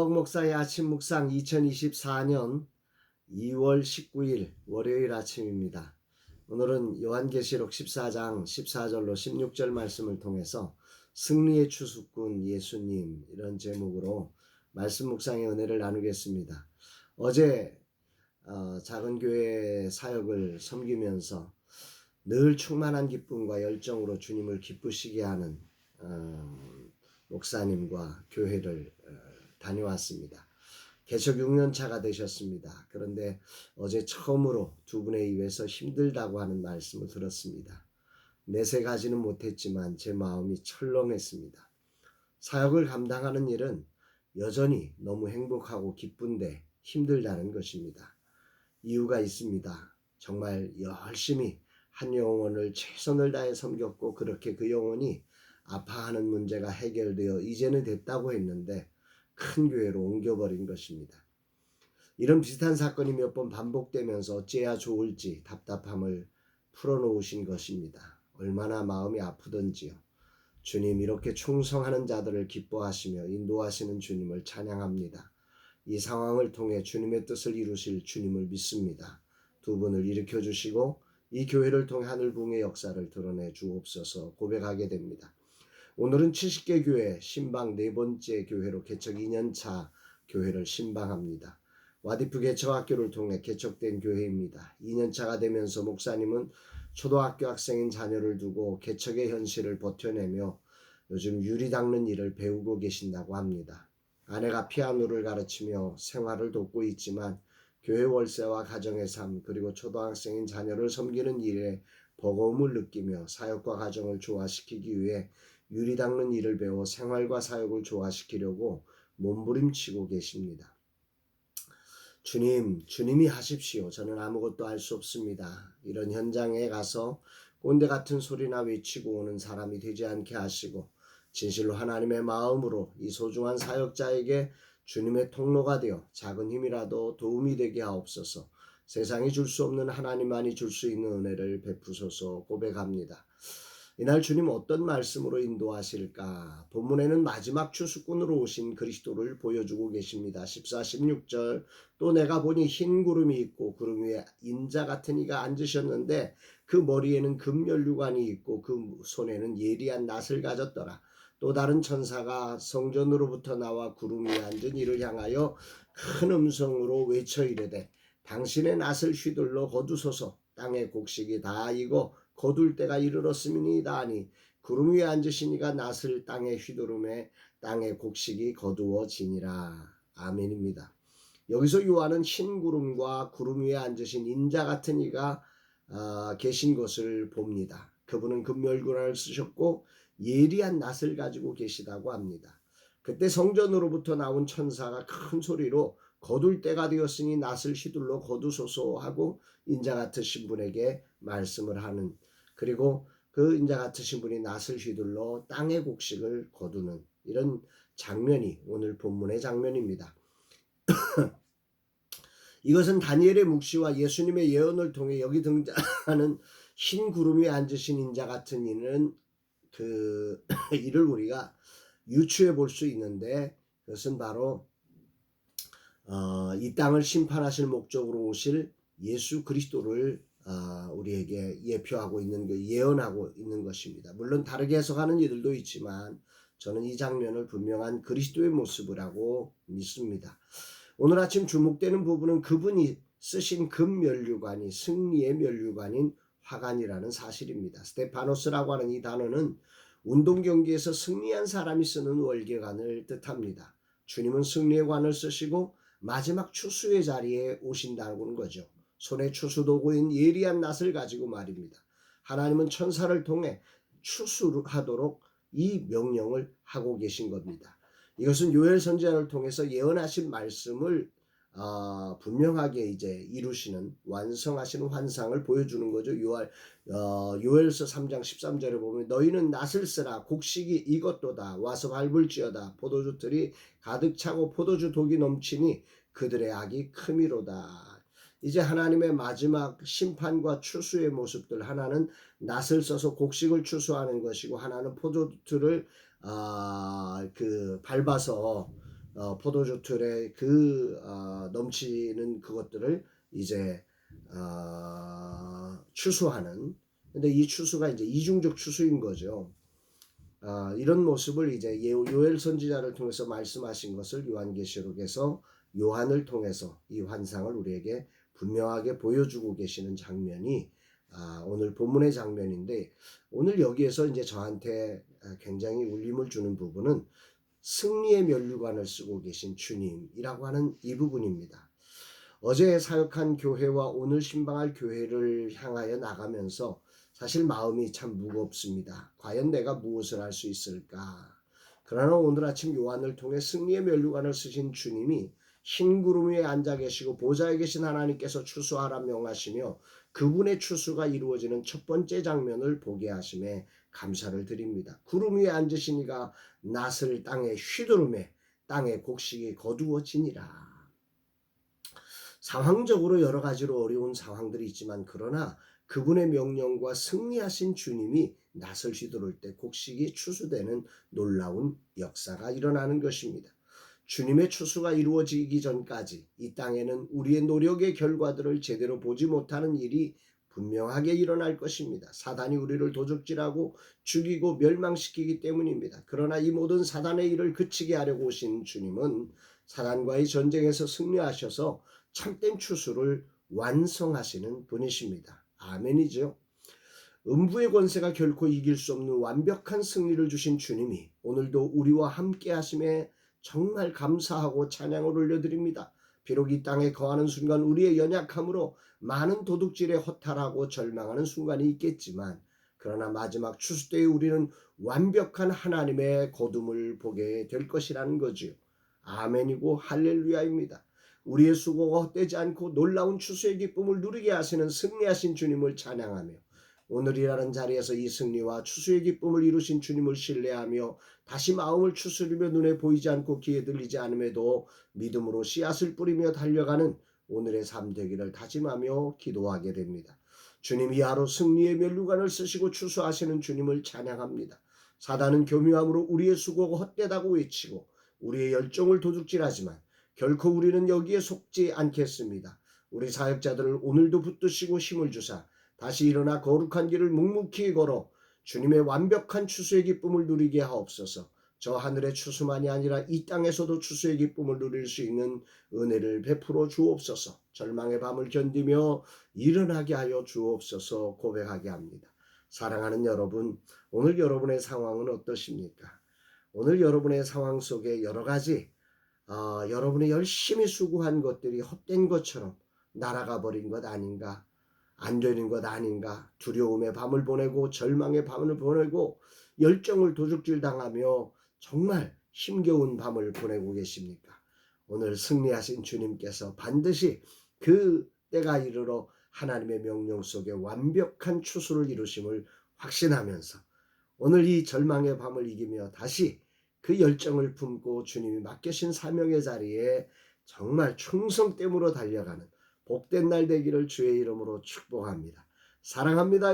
목사의 아침 묵상 2024년 2월 19일 월요일 아침입니다. 오늘은 요한계시록 14장 14절로 16절 말씀을 통해서 승리의 추수꾼 예수님, 이런 제목으로 말씀 묵상의 은혜를 나누겠습니다. 어제 작은 교회 사역을 섬기면서 늘 충만한 기쁨과 열정으로 주님을 기쁘시게 하는 목사님과 교회를 다녀왔습니다. 개척 6년 차가 되셨습니다. 그런데 어제 처음으로 두 분에 의해서 힘들다고 하는 말씀을 들었습니다. 내세 가지는 못했지만 제 마음이 철렁했습니다. 사역을 감당하는 일은 여전히 너무 행복하고 기쁜데 힘들다는 것입니다. 이유가 있습니다. 정말 열심히 한 영혼을 최선을 다해 섬겼고, 그렇게 그 영혼이 아파하는 문제가 해결되어 이제는 됐다고 했는데 큰 교회로 옮겨버린 것입니다. 이런 비슷한 사건이 몇 번 반복되면서 어찌해야 좋을지 답답함을 풀어놓으신 것입니다. 얼마나 마음이 아프던지요. 주님, 이렇게 충성하는 자들을 기뻐하시며 인도하시는 주님을 찬양합니다. 이 상황을 통해 주님의 뜻을 이루실 주님을 믿습니다. 두 분을 일으켜 주시고 이 교회를 통해 하늘 부흥의 역사를 드러내 주옵소서 고백하게 됩니다. 오늘은 70개 교회 신방 네 번째 교회로 개척 2년차 교회를 신방합니다. 와디프 개척학교를 통해 개척된 교회입니다. 2년차가 되면서 목사님은 초등학교 학생인 자녀를 두고 개척의 현실을 버텨내며 요즘 유리 닦는 일을 배우고 계신다고 합니다. 아내가 피아노를 가르치며 생활을 돕고 있지만 교회 월세와 가정의 삶, 그리고 초등학생인 자녀를 섬기는 일에 버거움을 느끼며 사역과 가정을 조화시키기 위해 유리 닦는 일을 배워 생활과 사역을 조화시키려고 몸부림치고 계십니다. 주님, 주님이 하십시오. 저는 아무것도 할 수 없습니다. 이런 현장에 가서 꼰대 같은 소리나 외치고 오는 사람이 되지 않게 하시고, 진실로 하나님의 마음으로 이 소중한 사역자에게 주님의 통로가 되어 작은 힘이라도 도움이 되게 하옵소서. 세상이 줄 수 없는 하나님만이 줄 수 있는 은혜를 베푸소서 고백합니다. 이날 주님 어떤 말씀으로 인도하실까? 본문에는 마지막 추수꾼으로 오신 그리스도를 보여주고 계십니다. 14, 16절 또 내가 보니 흰 구름이 있고 구름 위에 인자 같은 이가 앉으셨는데 그 머리에는 금면류관이 있고 그 손에는 예리한 낫을 가졌더라. 또 다른 천사가 성전으로부터 나와 구름 위에 앉은 이를 향하여 큰 음성으로 외쳐 이르되 당신의 낫을 휘둘러 거두소서. 땅의 곡식이 다 익어 거둘 때가 이르렀음이니이다 하니 구름 위에 앉으신 이가 낫을 땅에 휘두르매 땅의 곡식이 거두어지니라. 아멘입니다. 여기서 요한은 흰 구름과 구름 위에 앉으신 인자 같은 이가 계신 것을 봅니다. 그분은 금멸구란을 쓰셨고 예리한 낫을 가지고 계시다고 합니다. 그때 성전으로부터 나온 천사가 큰 소리로 거둘 때가 되었으니 낫을 휘둘러 거두소서 하고 인자 같으신 분에게 말씀을 하는, 그리고 그 인자 같으신 분이 낫을 휘둘러 땅의 곡식을 거두는 이런 장면이 오늘 본문의 장면입니다. 이것은 다니엘의 묵시와 예수님의 예언을 통해 여기 등장하는 흰 구름 위에 앉으신 인자 같은 이는 이를 우리가 유추해 볼 수 있는데, 그것은 바로 이 땅을 심판하실 목적으로 오실 예수 그리스도를 우리에게 예표하고 있는, 예언하고 있는 것입니다. 물론 다르게 해석하는 이들도 있지만 저는 이 장면을 분명한 그리스도의 모습이라고 믿습니다. 오늘 아침 주목되는 부분은 그분이 쓰신 금면류관이 승리의 면류관인 화관이라는 사실입니다. 스테파노스라고 하는 이 단어는 운동 경기에서 승리한 사람이 쓰는 월계관을 뜻합니다. 주님은 승리의 관을 쓰시고 마지막 추수의 자리에 오신다는 거죠. 손에 추수도구인 예리한 낫을 가지고 말입니다. 하나님은 천사를 통해 추수하도록 이 명령을 하고 계신 겁니다. 이것은 요엘 선지자를 통해서 예언하신 말씀을 분명하게 이제 이루시는, 완성하시는 환상을 보여주는 거죠. 요엘서 3장 13절에 보면 너희는 낫을 쓰라 곡식이 익었도다 와서 밟을지어다 포도주 틀이 가득 차고 포도주 독이 넘치니 그들의 악이 크미로다. 이제 하나님의 마지막 심판과 추수의 모습들, 하나는 낫을 써서 곡식을 추수하는 것이고 하나는 포도주를 밟아서 포도주 틀에 넘치는 그것들을 이제 추수하는. 근데 이 추수가 이제 이중적 추수인 거죠. 이런 모습을 이제 요엘 선지자를 통해서 말씀하신 것을 요한계시록에서 요한을 통해서 이 환상을 우리에게 분명하게 보여주고 계시는 장면이 오늘 본문의 장면인데, 오늘 여기에서 이제 저한테 굉장히 울림을 주는 부분은 승리의 면류관을 쓰고 계신 주님이라고 하는 이 부분입니다. 어제 사역한 교회와 오늘 신방할 교회를 향하여 나가면서 사실 마음이 참 무겁습니다. 과연 내가 무엇을 할 수 있을까? 그러나 오늘 아침 요한을 통해 승리의 면류관을 쓰신 주님이 흰 구름 위에 앉아 계시고 보좌에 계신 하나님께서 추수하라 명하시며 그분의 추수가 이루어지는 첫 번째 장면을 보게 하심에 감사를 드립니다. 구름 위에 앉으신 이가 낫을 땅에 휘두르매 땅의 곡식이 거두어지니라. 상황적으로 여러 가지로 어려운 상황들이 있지만, 그러나 그분의 명령과 승리하신 주님이 낫을 휘두를 때 곡식이 추수되는 놀라운 역사가 일어나는 것입니다. 주님의 추수가 이루어지기 전까지 이 땅에는 우리의 노력의 결과들을 제대로 보지 못하는 일이 분명하게 일어날 것입니다. 사단이 우리를 도적질하고 죽이고 멸망시키기 때문입니다. 그러나 이 모든 사단의 일을 그치게 하려고 오신 주님은 사단과의 전쟁에서 승리하셔서 참된 추수를 완성하시는 분이십니다. 아멘이죠. 음부의 권세가 결코 이길 수 없는 완벽한 승리를 주신 주님이 오늘도 우리와 함께 하심에 정말 감사하고 찬양을 올려드립니다. 비록 이 땅에 거하는 순간 우리의 연약함으로 많은 도둑질에 허탈하고 절망하는 순간이 있겠지만, 그러나 마지막 추수 때에 우리는 완벽한 하나님의 거둠을 보게 될 것이라는 거지요. 아멘이고 할렐루야입니다. 우리의 수고가 헛되지 않고 놀라운 추수의 기쁨을 누리게 하시는 승리하신 주님을 찬양하며, 오늘이라는 자리에서 이 승리와 추수의 기쁨을 이루신 주님을 신뢰하며 다시 마음을 추스리며 눈에 보이지 않고 귀에 들리지 않음에도 믿음으로 씨앗을 뿌리며 달려가는 오늘의 삶 되기를 다짐하며 기도하게 됩니다. 주님, 이 하루 승리의 면류관을 쓰시고 추수하시는 주님을 찬양합니다. 사단은 교묘함으로 우리의 수고가 헛되다고 외치고 우리의 열정을 도둑질하지만 결코 우리는 여기에 속지 않겠습니다. 우리 사역자들을 오늘도 붙드시고 힘을 주사 다시 일어나 거룩한 길을 묵묵히 걸어 주님의 완벽한 추수의 기쁨을 누리게 하옵소서. 저 하늘의 추수만이 아니라 이 땅에서도 추수의 기쁨을 누릴 수 있는 은혜를 베풀어 주옵소서. 절망의 밤을 견디며 일어나게 하여 주옵소서 고백하게 합니다. 사랑하는 여러분, 오늘 여러분의 상황은 어떠십니까? 오늘 여러분의 상황 속에 여러 가지 여러분이 열심히 수고한 것들이 헛된 것처럼 날아가 버린 것 아닌가? 안 되는 것 아닌가? 두려움의 밤을 보내고 절망의 밤을 보내고 열정을 도둑질 당하며 정말 힘겨운 밤을 보내고 계십니까? 오늘 승리하신 주님께서 반드시 그 때가 이르러 하나님의 명령 속에 완벽한 추수를 이루심을 확신하면서 오늘 이 절망의 밤을 이기며 다시 그 열정을 품고 주님이 맡기신 사명의 자리에 정말 충성됨으로 달려가는 복된 날 되기를 주의 이름으로 축복합니다. 사랑합니다.